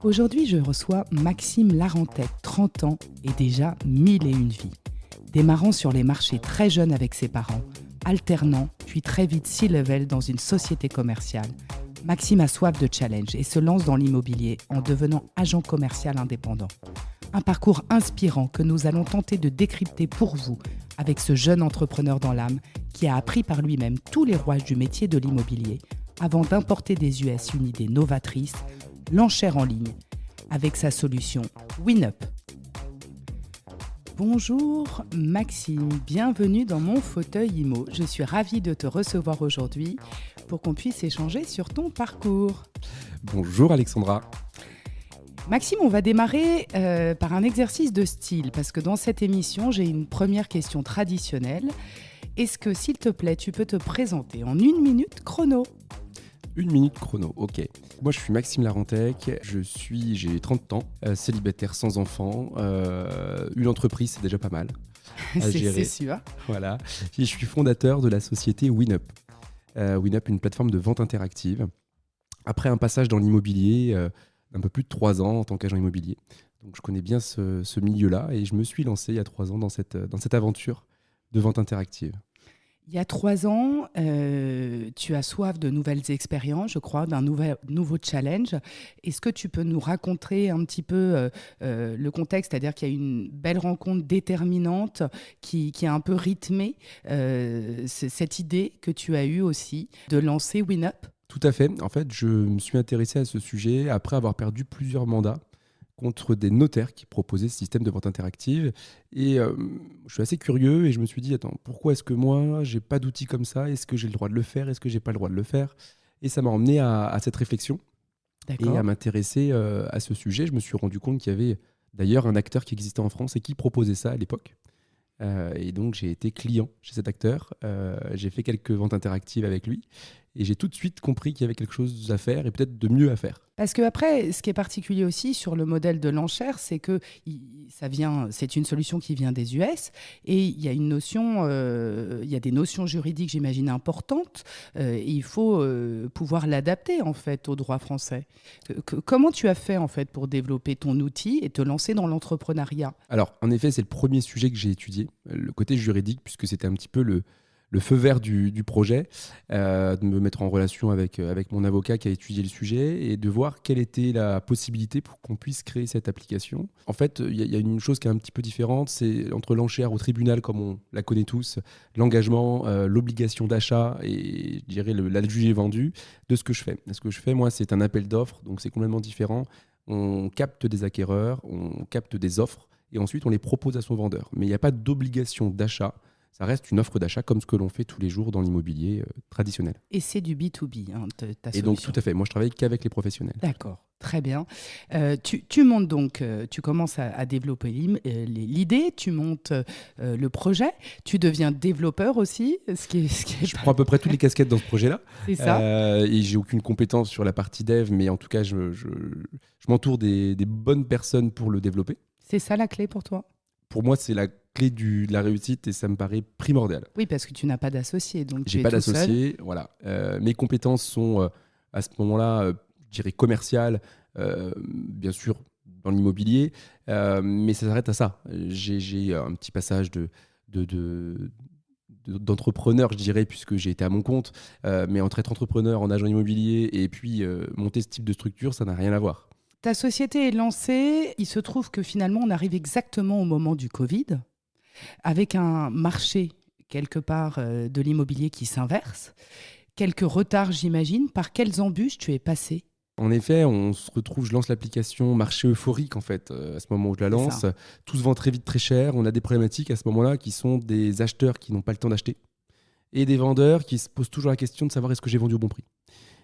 Aujourd'hui, je reçois Maxime Larentec, 30 ans et déjà 1001 vies. Démarrant sur les marchés très jeune avec ses parents, alternant, puis très vite C-level dans une société commerciale, Maxime a soif de challenge et se lance dans l'immobilier en devenant agent commercial indépendant. Un parcours inspirant que nous allons tenter de décrypter pour vous avec ce jeune entrepreneur dans l'âme qui a appris par lui-même tous les rouages du métier de l'immobilier avant d'importer des US une idée novatrice, l'enchère en ligne, avec sa solution WinUp. Bonjour Maxime, bienvenue dans mon fauteuil IMO. Je suis ravie de te recevoir aujourd'hui pour qu'on puisse échanger sur ton parcours. Bonjour Alexandra. Maxime, on va démarrer par un exercice de style, parce que dans cette émission, j'ai une première question traditionnelle. Est-ce que, s'il te plaît, tu peux te présenter en 1 minute chrono ? 1 minute chrono, ok. Moi, je suis Maxime Larentec, j'ai 30 ans, célibataire sans enfant. Une entreprise, c'est déjà pas mal à gérer. C'est sûr. Voilà. Et je suis fondateur de la société WinUp. WinUp, une plateforme de vente interactive. Après un passage dans l'immobilier d'un peu plus de 3 ans en tant qu'agent immobilier. Donc, je connais bien ce milieu-là et je me suis lancé il y a 3 ans dans cette aventure de vente interactive. Il y a 3 ans, tu as soif de nouvelles expériences, je crois, d'un nouveau challenge. Est-ce que tu peux nous raconter un petit peu le contexte, c'est-à-dire qu'il y a une belle rencontre déterminante qui a un peu rythmé cette idée que tu as eue aussi de lancer WinUp ? Tout à fait. En fait, je me suis intéressé à ce sujet après avoir perdu plusieurs mandats contre des notaires qui proposaient ce système de vente interactive. Et je suis assez curieux et je me suis dit, attends, pourquoi est-ce que moi, j'ai pas d'outils comme ça ? Est-ce que j'ai le droit de le faire ? Est-ce que j'ai pas le droit de le faire ? Et ça m'a emmené à cette réflexion. D'accord. Et à m'intéresser à ce sujet. Je me suis rendu compte qu'il y avait d'ailleurs un acteur qui existait en France et qui proposait ça à l'époque. Et donc, j'ai été client chez cet acteur. J'ai fait quelques ventes interactives avec lui. Et j'ai tout de suite compris qu'il y avait quelque chose à faire et peut-être de mieux à faire. Parce que après, ce qui est particulier aussi sur le modèle de l'enchère, c'est que c'est une solution qui vient des US et il y a il y a des notions juridiques, j'imagine, importantes. Et il faut pouvoir l'adapter en fait au droit français. Comment tu as fait en fait pour développer ton outil et te lancer dans l'entrepreneuriat ? Alors, en effet, c'est le premier sujet que j'ai étudié, le côté juridique, puisque c'était un petit peu le feu vert du projet, de me mettre en relation avec mon avocat qui a étudié le sujet et de voir quelle était la possibilité pour qu'on puisse créer cette application. En fait, il y a une chose qui est un petit peu différente, c'est entre l'enchère au tribunal, comme on la connaît tous, l'engagement, l'obligation d'achat et, je dirais, l'adjugé vendu de ce que je fais. Ce que je fais, moi, c'est un appel d'offres, donc c'est complètement différent. On capte des acquéreurs, on capte des offres et ensuite on les propose à son vendeur. Mais il n'y a pas d'obligation d'achat. Ça reste une offre d'achat comme ce que l'on fait tous les jours dans l'immobilier traditionnel. Et c'est du B2B, ta solution. Et donc, tout à fait. Moi, je travaille qu'avec les professionnels. D'accord, très bien. Tu montes donc, tu commences à développer l'idée, tu montes le projet, tu deviens développeur aussi. Je prends à peu près toutes les casquettes dans ce projet-là. C'est ça. Et j'ai aucune compétence sur la partie dev, mais en tout cas, je m'entoure des bonnes personnes pour le développer. C'est ça la clé pour toi ? Pour moi, c'est la clé de la réussite et ça me paraît primordial. Oui, parce que tu n'as pas d'associé, donc j'ai pas d'associé, voilà. Mes compétences sont à ce moment-là, je dirais commerciales, bien sûr dans l'immobilier, mais ça s'arrête à ça. J'ai un petit passage d'entrepreneur, je dirais, puisque j'ai été à mon compte, mais entre être entrepreneur en agent immobilier et puis monter ce type de structure, ça n'a rien à voir. Ta société est lancée, il se trouve que finalement on arrive exactement au moment du Covid, avec un marché quelque part de l'immobilier qui s'inverse, quelques retards j'imagine. Par quelles embûches tu es passé ? En effet, on se retrouve, je lance l'application, marché euphorique en fait, à ce moment où je la lance. Tout se vend très vite, très cher. On a des problématiques à ce moment-là qui sont des acheteurs qui n'ont pas le temps d'acheter et des vendeurs qui se posent toujours la question de savoir est-ce que j'ai vendu au bon prix.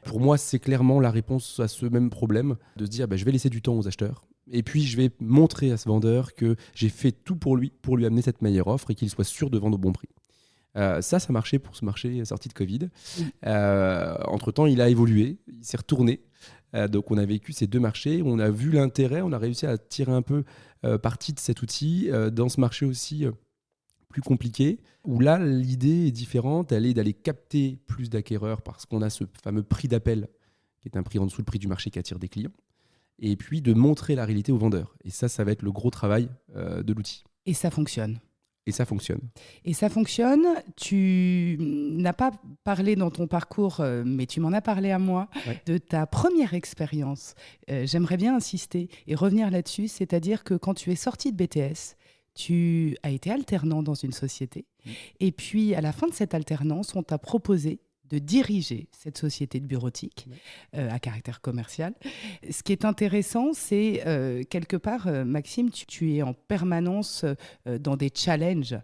Pour moi, c'est clairement la réponse à ce même problème, de se dire je vais laisser du temps aux acheteurs et puis je vais montrer à ce vendeur que j'ai fait tout pour lui amener cette meilleure offre et qu'il soit sûr de vendre au bon prix. Ça marchait pour ce marché sorti de Covid. Entre-temps, il a évolué, il s'est retourné. Donc, on a vécu ces deux marchés, on a vu l'intérêt, on a réussi à tirer un peu parti de cet outil. Dans ce marché aussi plus compliqué, où là, l'idée est différente, elle est d'aller capter plus d'acquéreurs parce qu'on a ce fameux prix d'appel, qui est un prix en dessous le prix du marché qui attire des clients, et puis de montrer la réalité aux vendeurs. Et ça va être le gros travail de l'outil. Et ça fonctionne. Et ça fonctionne. Et ça fonctionne. Tu n'as pas parlé dans ton parcours, mais tu m'en as parlé à moi, de ta première expérience. J'aimerais bien insister et revenir là-dessus, c'est-à-dire que quand tu es sorti de BTS, tu as été alternant dans une société. Et puis, à la fin de cette alternance, on t'a proposé de diriger cette société de bureautique à caractère commercial. Ce qui est intéressant, c'est quelque part, Maxime, tu es en permanence dans des challenges.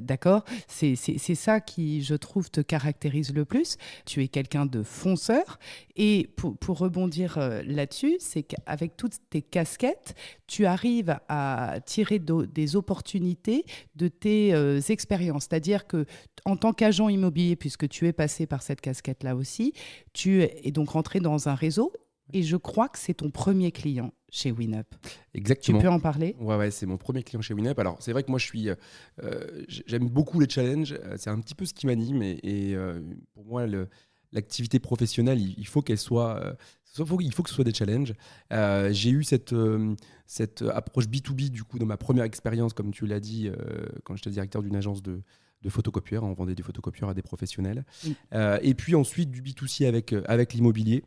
D'accord ? C'est ça qui, je trouve, te caractérise le plus. Tu es quelqu'un de fonceur. Et pour rebondir là-dessus, c'est qu'avec toutes tes casquettes, tu arrives à tirer des opportunités de tes expériences. C'est-à-dire que en tant qu'agent immobilier, puisque tu es passé par cette casquette-là aussi, tu es donc rentré dans un réseau. Et je crois que c'est ton premier client chez WinUp. Exactement. Tu peux en parler ? Ouais, c'est mon premier client chez WinUp. Alors, c'est vrai que moi, j'aime beaucoup les challenges. C'est un petit peu ce qui m'anime. Et pour moi, l'activité professionnelle, il faut qu'elle soit... il faut que ce soit des challenges. J'ai eu cette approche B2B, du coup, dans ma première expérience, comme tu l'as dit, quand j'étais directeur d'une agence de photocopieurs. On vendait des photocopieurs à des professionnels. Et puis ensuite, du B2C avec l'immobilier.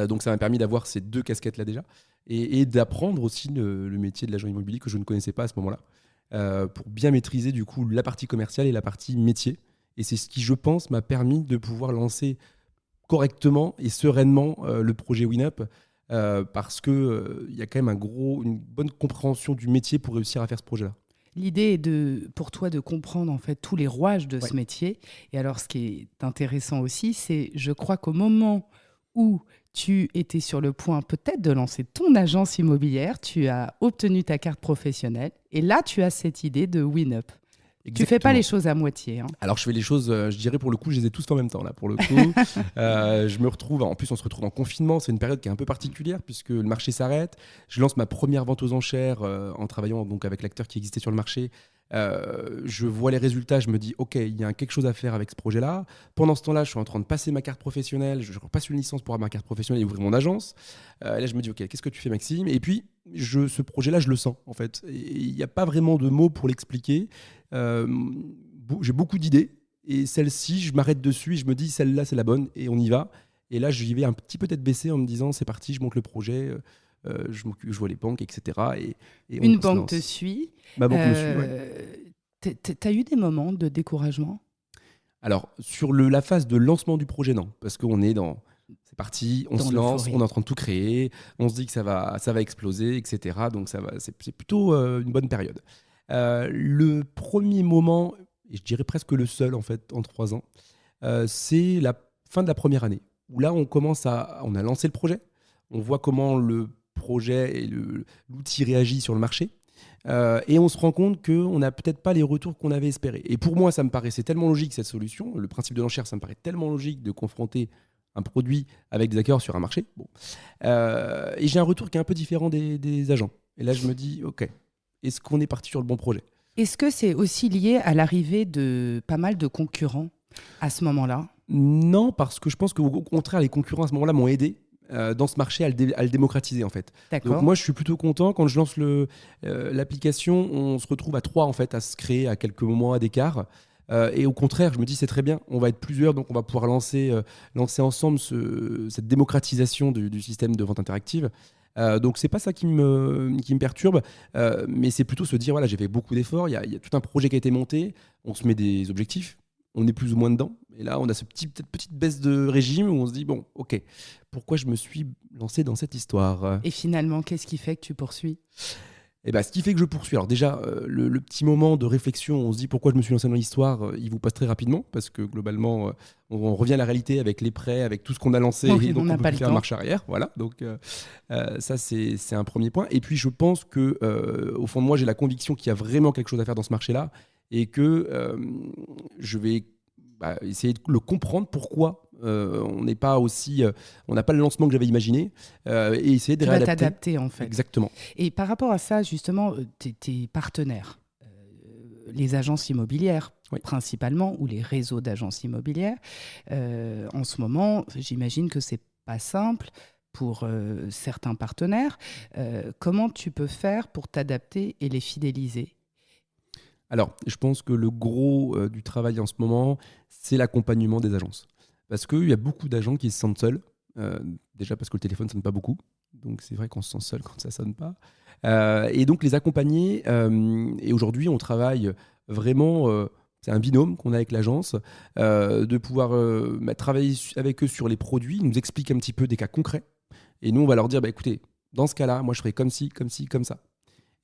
Donc ça m'a permis d'avoir ces deux casquettes-là déjà et d'apprendre aussi le métier de l'agent immobilier que je ne connaissais pas à ce moment-là pour bien maîtriser du coup la partie commerciale et la partie métier. Et c'est ce qui, je pense, m'a permis de pouvoir lancer correctement et sereinement le projet WinUp parce qu'il y a quand même une bonne compréhension du métier pour réussir à faire ce projet-là. L'idée est pour toi de comprendre en fait tous les rouages de ce métier. Et alors ce qui est intéressant aussi, c'est je crois qu'au moment où tu étais sur le point peut-être de lancer ton agence immobilière, tu as obtenu ta carte professionnelle et là, tu as cette idée de WinUp. Tu ne fais pas les choses à moitié. Hein. Alors, je fais les choses, je dirais pour le coup, je les ai tous fait en même temps. Là, pour le coup, je me retrouve, en plus, on se retrouve en confinement. C'est une période qui est un peu particulière puisque le marché s'arrête. Je lance ma première vente aux enchères en travaillant donc, avec l'acteur qui existait sur le marché. Je vois les résultats, je me dis ok, il y a quelque chose à faire avec ce projet-là. Pendant ce temps-là, je suis en train de passer ma carte professionnelle, je repasse une licence pour avoir ma carte professionnelle et ouvrir mon agence. Et là, je me dis ok, qu'est-ce que tu fais, Maxime ? Et puis, ce projet-là, je le sens en fait. Il n'y a pas vraiment de mots pour l'expliquer. J'ai beaucoup d'idées et celle-ci, je m'arrête dessus et je me dis celle-là, c'est la bonne et on y va. Et là, j'y vais un petit peu tête baissée en me disant c'est parti, je monte le projet. Je vois les banques, etc. Et une banque te suit. Ma banque me suit, ouais. T'as eu des moments de découragement ? Alors, sur la phase de lancement du projet, non. Parce qu'on est c'est parti, on se lance, on est en train de tout créer, on se dit que ça va exploser, etc. Donc, c'est plutôt une bonne période. Le premier moment, et je dirais presque le seul, en fait, en 3 ans, c'est la fin de la première année. Où là, on a lancé le projet, on voit comment le projet et l'outil réagit sur le marché. Et on se rend compte qu'on n'a peut-être pas les retours qu'on avait espérés. Et pour moi, ça me paraissait tellement logique, cette solution. Le principe de l'enchère, ça me paraît tellement logique de confronter un produit avec des acteurs sur un marché. Bon. Et j'ai un retour qui est un peu différent des agents. Et là, je me dis, OK, est-ce qu'on est parti sur le bon projet ? Est-ce que c'est aussi lié à l'arrivée de pas mal de concurrents à ce moment-là ? Non, parce que je pense qu'au contraire, les concurrents à ce moment-là m'ont aidé dans ce marché à le démocratiser en fait. D'accord. Donc moi je suis plutôt content quand je lance l'application, on se retrouve à 3 en fait à se créer à quelques mois d'écart. Et au contraire, je me dis c'est très bien, on va être plusieurs, donc on va pouvoir lancer ensemble cette démocratisation du système de vente interactive. Donc c'est pas ça qui me perturbe, mais c'est plutôt se dire voilà, j'ai fait beaucoup d'efforts, il y a tout un projet qui a été monté, on se met des objectifs, on est plus ou moins dedans. Et là, on a cette petite baisse de régime où on se dit, bon, ok, pourquoi je me suis lancé dans cette histoire ? Et finalement, qu'est-ce qui fait que tu poursuis ? Eh ben, ce qui fait que je poursuis. Alors déjà, le petit moment de réflexion, on se dit pourquoi je me suis lancé dans l'histoire, il vous passe très rapidement, parce que globalement, on revient à la réalité avec les prêts, avec tout ce qu'on a lancé, et donc on peut plus faire marche arrière. Voilà, donc ça, c'est un premier point. Et puis, je pense que au fond de moi, j'ai la conviction qu'il y a vraiment quelque chose à faire dans ce marché-là, et que je vais essayer de le comprendre pourquoi on n'a pas le lancement que j'avais imaginé et essayer de réadapter. T'adapter en fait. Exactement. Et par rapport à ça, justement, tes partenaires, les agences immobilières, Oui. principalement, ou les réseaux d'agences immobilières. En ce moment, j'imagine que c'est pas simple pour certains partenaires. Comment tu peux faire pour t'adapter et les fidéliser? Alors, je pense que le gros du travail en ce moment, c'est l'accompagnement des agences. Parce qu'il y a beaucoup d'agents qui se sentent seuls. euh, Déjà parce que le téléphone ne sonne pas beaucoup. Donc c'est vrai qu'on se sent seul quand ça ne sonne pas. Et donc les accompagner. Et aujourd'hui, on travaille vraiment. C'est un binôme qu'on a avec l'agence, de pouvoir travailler avec eux sur les produits, ils nous expliquent un petit peu des cas concrets. Et nous, on va leur dire, bah, écoutez, dans ce cas-là, moi, je ferai comme ci, comme ci, comme ça.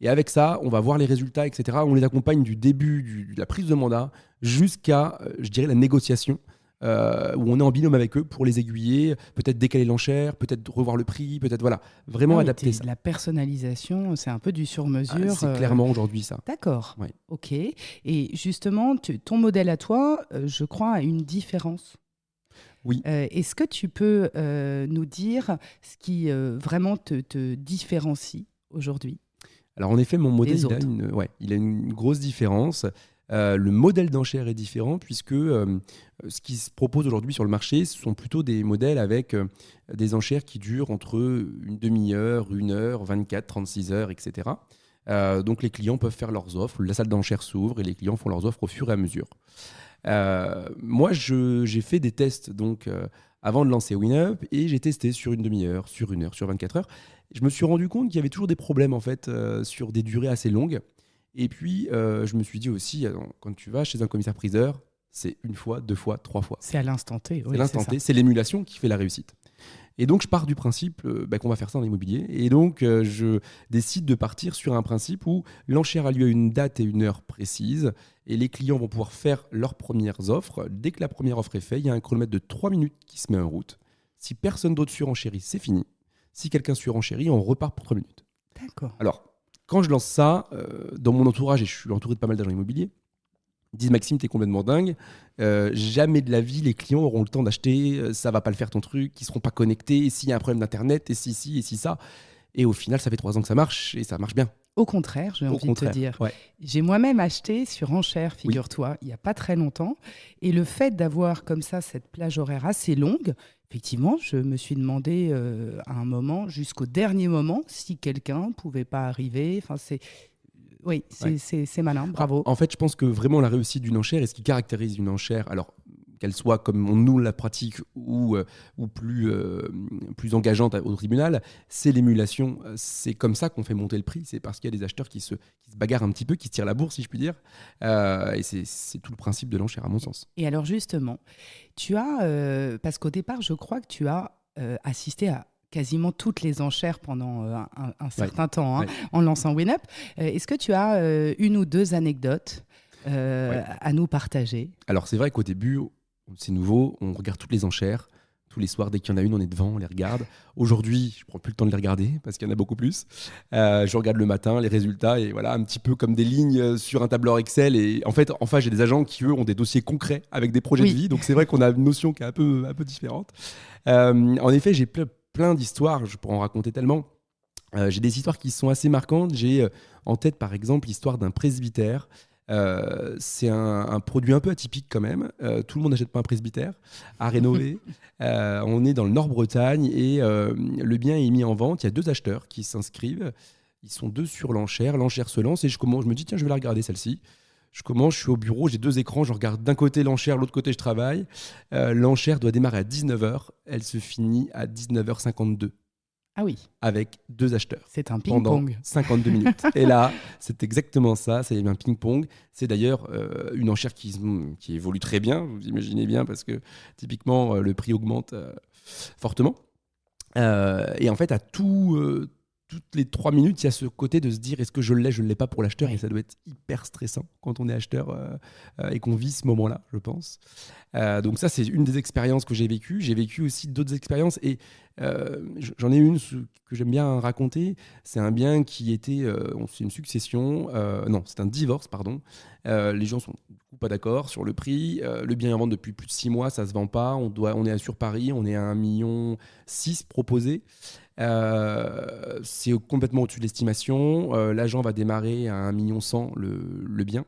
Et avec ça, on va voir les résultats, etc. On les accompagne du début de la prise de mandat jusqu'à, je dirais, la négociation, où on est en binôme avec eux pour les aiguiller, peut-être décaler l'enchère, peut-être revoir le prix, peut-être, voilà, Ah vraiment oui, adapter ça. la personnalisation, c'est un peu du sur-mesure. C'est clairement aujourd'hui ça. D'accord, Ouais. ok. Et justement, ton modèle à toi, je crois, a une différence. Oui. Est-ce que tu peux nous dire ce qui vraiment te différencie aujourd'hui Alors en effet, mon modèle, des autres? il a une grosse différence. Le modèle d'enchère est différent puisque ce qui se propose aujourd'hui sur le marché, ce sont plutôt des modèles avec des enchères qui durent entre une demi-heure, 1 heure, 24, 36 heures, etc. Donc les clients peuvent faire leurs offres, la salle d'enchères s'ouvre et les clients font leurs offres au fur et à mesure. Moi, j'ai fait des tests donc avant de lancer WinUp et j'ai testé sur une demi-heure, sur 1 heure, sur 24 heures. Je me suis rendu compte qu'il y avait toujours des problèmes en fait sur des durées assez longues. Et puis, je me suis dit aussi, quand tu vas chez un commissaire-priseur, c'est 1 fois, 2 fois, 3 fois. C'est à l'instant T, C'est oui, l'instant c'est ça. T, c'est l'émulation qui fait la réussite. Et donc, je pars du principe qu'on va faire ça en immobilier. Et donc, je décide de partir sur un principe où l'enchère a lieu à une date et une heure précise. Et les clients vont pouvoir faire leurs premières offres. Dès que la première offre est faite, il y a un chronomètre de 3 minutes qui se met en route. Si personne d'autre surenchérit, c'est fini. Si quelqu'un surenchérit, on repart pour 3 minutes. D'accord. Alors, quand je lance ça, dans mon entourage, et je suis entouré de pas mal d'agents immobiliers, ils disent Maxime, t'es complètement dingue. Jamais de la vie, les clients auront le temps d'acheter. Ça va pas le faire ton truc. Ils seront pas connectés. Et s'il y a un problème d'internet, et si, et si ça. Et au final, ça fait 3 ans que ça marche et ça marche bien. Au contraire, j'ai Au envie de te contraire. dire. Ouais. J'ai moi-même acheté sur enchère, Oui. figure-toi, il n'y a pas très longtemps. Et le fait d'avoir comme ça cette plage horaire assez longue, effectivement, je me suis demandé à un moment, jusqu'au dernier moment, si quelqu'un ne pouvait pas arriver. Enfin, oui, Ouais. c'est malin, bravo. En fait, je pense que vraiment la réussite d'une enchère et ce qui caractérise une enchère, alors qu'elle soit comme nous la pratique ou plus engageante au tribunal, c'est l'émulation. C'est comme ça qu'on fait monter le prix. C'est parce qu'il y a des acheteurs qui se bagarrent un petit peu, qui se tirent la bourse, si je puis dire. Et c'est tout le principe de l'enchère, à mon sens. Et alors justement, tu as, parce qu'au départ, je crois que tu as assisté à quasiment toutes les enchères pendant un certain temps, Ouais. en lançant WinUp. Est-ce que tu as une ou deux anecdotes à nous partager? Alors, c'est vrai qu'au début, c'est nouveau, on regarde toutes les enchères. Tous les soirs, dès qu'il y en a une, on est devant, on les regarde. Aujourd'hui, je prends plus le temps de les regarder parce qu'il y en a beaucoup plus. Je regarde le matin les résultats et voilà, un petit peu comme des lignes sur un tableur Excel. Et en fait, j'ai des agents qui, eux, ont des dossiers concrets avec des projets Oui. de vie. Donc, c'est vrai qu'on a une notion qui est un peu différente. En effet, j'ai plein d'histoires. Je pourrais en raconter tellement. J'ai des histoires qui sont assez marquantes. J'ai en tête, par exemple, l'histoire d'un presbytère. C'est un produit un peu atypique quand même. Tout le monde n'achète pas un presbytère à rénover. On est dans le Nord-Bretagne et le bien est mis en vente. Il y a 2 acheteurs qui s'inscrivent. Ils sont 2 sur l'enchère. L'enchère se lance et je me dis tiens, je vais la regarder celle-ci. Je commence, je suis au bureau, j'ai 2 écrans. Je regarde d'un côté l'enchère, l'autre côté je travaille. L'enchère doit démarrer à 19h. Elle se finit à 19h52 Ah oui, avec 2 acheteurs c'est un pendant ping-pong. 52 minutes. Et là, c'est exactement ça, c'est un ping-pong. C'est d'ailleurs une enchère qui évolue très bien, vous imaginez bien, parce que typiquement, le prix augmente fortement. Et en fait, toutes les 3 minutes, il y a ce côté de se dire est-ce que je l'ai, je ne l'ai pas pour l'acheteur. Ouais. Et ça doit être hyper stressant quand on est acheteur et qu'on vit ce moment-là, je pense. Donc ça, c'est une des expériences que j'ai vécues. J'ai vécu aussi d'autres expériences et j'en ai une que j'aime bien raconter. C'est un bien qui était... c'est une succession. Non, c'est un divorce, pardon. Les gens sont du coup pas d'accord sur le prix. Le bien est en vente depuis plus de 6 mois, ça se vend pas. On est sur Paris, on est à 1,6 million proposé. C'est complètement au-dessus de l'estimation. L'agent va démarrer à 1,1 million le bien.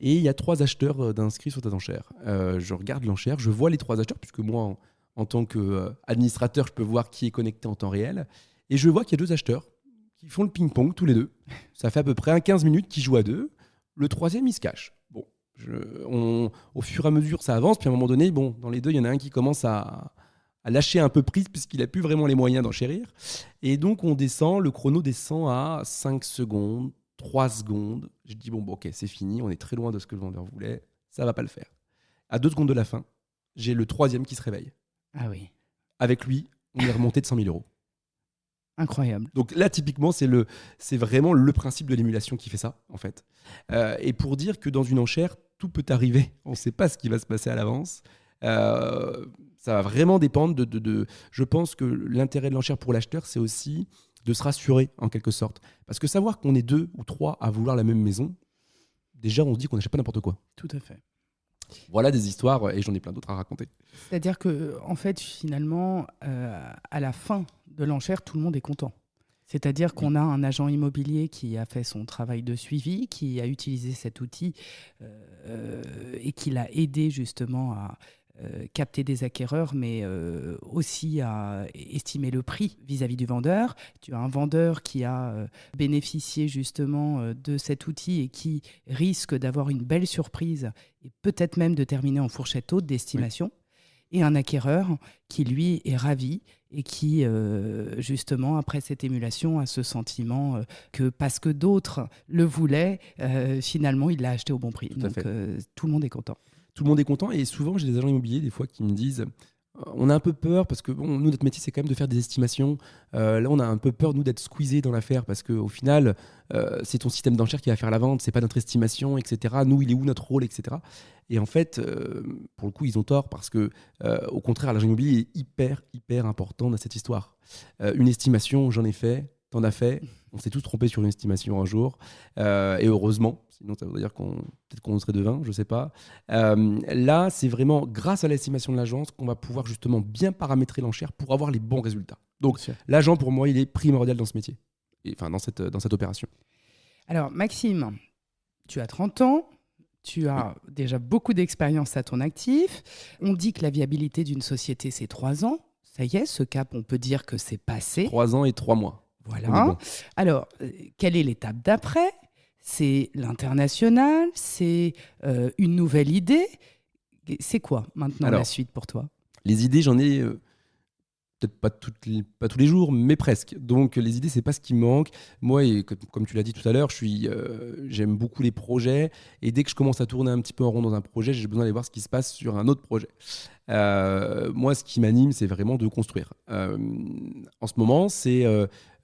Et il y a 3 acheteurs d'inscrits sur cette enchère. Je regarde l'enchère, je vois les 3 acheteurs, puisque moi, en tant qu'administrateur, je peux voir qui est connecté en temps réel. Et je vois qu'il y a 2 acheteurs qui font le ping-pong tous les deux. Ça fait à peu près 15 minutes qu'ils jouent à 2. Le troisième, il se cache. Bon, au fur et à mesure, ça avance. Puis à un moment donné, bon, dans les deux, il y en a un qui commence à lâcher un peu prise puisqu'il n'a plus vraiment les moyens d'enchérir. Et donc, on descend, le chrono descend à 5 secondes, 3 secondes. Je dis, bon, ok, c'est fini, on est très loin de ce que le vendeur voulait. Ça va pas le faire. À 2 secondes de la fin, j'ai le troisième qui se réveille. Ah oui. Avec lui, on est remonté de 100 000 euros. Incroyable. Donc là, typiquement, c'est vraiment le principe de l'émulation qui fait ça, en fait. Et pour dire que dans une enchère, tout peut arriver. On ne sait pas ce qui va se passer à l'avance. Ça va vraiment dépendre Je pense que l'intérêt de l'enchère pour l'acheteur, c'est aussi de se rassurer, en quelque sorte. Parce que savoir qu'on est 2 ou 3 à vouloir la même maison, déjà, on se dit qu'on n'achète pas n'importe quoi. Tout à fait. Voilà des histoires, et j'en ai plein d'autres à raconter. C'est-à-dire que, en fait, finalement, à la fin de l'enchère, tout le monde est content. C'est-à-dire qu'on a un agent immobilier qui a fait son travail de suivi, qui a utilisé cet outil et qui l'a aidé justement à capter des acquéreurs, mais aussi à estimer le prix vis-à-vis du vendeur. Tu as un vendeur qui a bénéficié justement de cet outil et qui risque d'avoir une belle surprise et peut-être même de terminer en fourchette haute d'estimation. Oui. Et un acquéreur qui, lui, est ravi et qui, justement, après cette émulation, a ce sentiment que parce que d'autres le voulaient, finalement, il l'a acheté au bon prix. Donc, tout le monde est content. Tout le monde est content, et souvent, j'ai des agents immobiliers, des fois, qui me disent... On a un peu peur parce que bon, nous, notre métier, c'est quand même de faire des estimations. Là, on a un peu peur, nous, d'être squeezés dans l'affaire parce qu'au final, c'est ton système d'enchère qui va faire la vente, c'est pas notre estimation, etc. Nous, il est où notre rôle, etc. Et en fait, pour le coup, ils ont tort parce que, au contraire, l'agent immobilier est hyper important dans cette histoire. Une estimation, j'en ai fait, t'en as fait. On s'est tous trompés sur une estimation un jour. Et heureusement, sinon ça veut dire peut-être qu'on serait devin, je ne sais pas. Là, c'est vraiment grâce à l'estimation de l'agence qu'on va pouvoir justement bien paramétrer l'enchère pour avoir les bons résultats. Donc l'agent, pour moi, il est primordial dans ce métier, enfin dans cette opération. Alors Maxime, tu as 30 ans. Tu as déjà beaucoup d'expérience à ton actif. On dit que la viabilité d'une société, c'est 3 ans. Ça y est, ce cap, on peut dire que c'est passé. 3 ans et 3 mois. Voilà. Bon. Alors, quelle est l'étape d'après ? C'est l'international ? C'est une nouvelle idée ? C'est quoi maintenant la suite pour toi ? Les idées, j'en ai peut-être pas tous les jours, mais presque. Donc les idées, c'est pas ce qui me manque. Moi, et comme tu l'as dit tout à l'heure, j'aime beaucoup les projets. Et dès que je commence à tourner un petit peu en rond dans un projet, j'ai besoin d'aller voir ce qui se passe sur un autre projet. Moi, ce qui m'anime, c'est vraiment de construire. En ce moment, c'est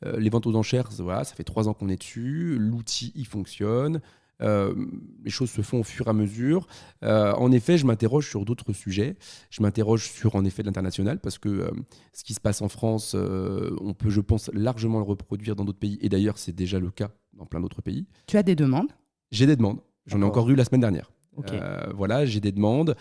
les ventes aux enchères. Voilà, ça fait 3 ans qu'on est dessus. L'outil, il fonctionne. Les choses se font au fur et à mesure. En effet, je m'interroge sur d'autres sujets. Je m'interroge sur, en effet, de l'international parce que ce qui se passe en France, on peut, je pense, largement le reproduire dans d'autres pays. Et d'ailleurs, c'est déjà le cas dans plein d'autres pays. Tu as des demandes ? J'ai des demandes. J'en ai encore eu la semaine dernière. Okay. Voilà, j'ai des demandes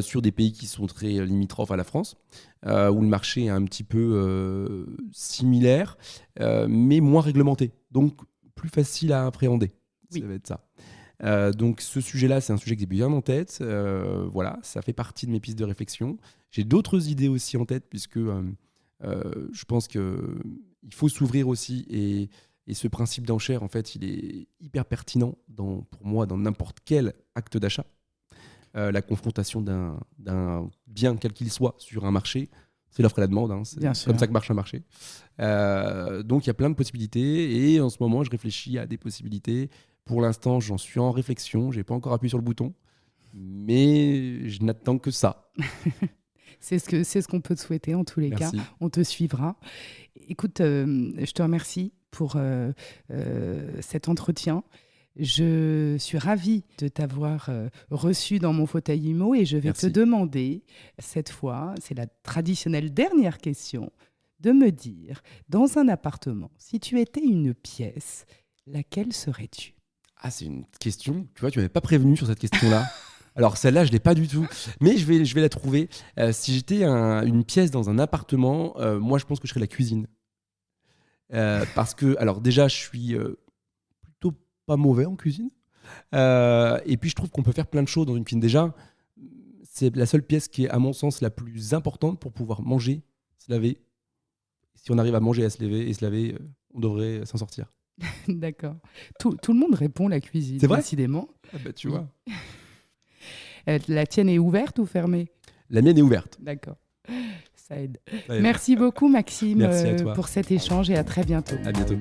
sur des pays qui sont très limitrophes à la France, où le marché est un petit peu similaire, mais moins réglementé. Donc, plus facile à appréhender. Oui. Ça va être ça. Donc ce sujet-là, c'est un sujet que j'ai bien en tête. Voilà, ça fait partie de mes pistes de réflexion. J'ai d'autres idées aussi en tête, puisque je pense qu'il faut s'ouvrir aussi. Et ce principe d'enchère, en fait, il est hyper pertinent pour moi dans n'importe quel acte d'achat. La confrontation d'un bien, quel qu'il soit, sur un marché, c'est l'offre et la demande. Hein. C'est comme ça que marche un marché. Donc il y a plein de possibilités. Et en ce moment, je réfléchis à des possibilités. Pour l'instant, j'en suis en réflexion. Je n'ai pas encore appuyé sur le bouton. Mais je n'attends que ça. C'est ce qu'on peut te souhaiter en tous les cas. On te suivra. Écoute, je te remercie pour cet entretien. Je suis ravie de t'avoir reçu dans mon fauteuil IMO et je vais te demander, cette fois, c'est la traditionnelle dernière question, de me dire, dans un appartement, si tu étais une pièce, laquelle serais-tu ? Ah, c'est une question, tu vois, tu m'avais pas prévenu sur cette question-là. Alors celle-là, je l'ai pas du tout, mais je vais la trouver. Si j'étais une pièce dans un appartement, moi je pense que je serais la cuisine. Parce que, alors déjà, je suis plutôt pas mauvais en cuisine. Et puis je trouve qu'on peut faire plein de choses dans une cuisine. Déjà, c'est la seule pièce qui est, à mon sens, la plus importante pour pouvoir manger, se laver. Si on arrive à manger, à se lever et se laver, on devrait s'en sortir. D'accord. Tout le monde répond la cuisine, C'est vrai ? décidément. Ah bah, tu vois. La tienne est ouverte ou fermée ? La mienne est ouverte. D'accord. Ça aide. Ça aide. Merci beaucoup, Maxime, Merci à toi. pour cet échange et à très bientôt. À bientôt.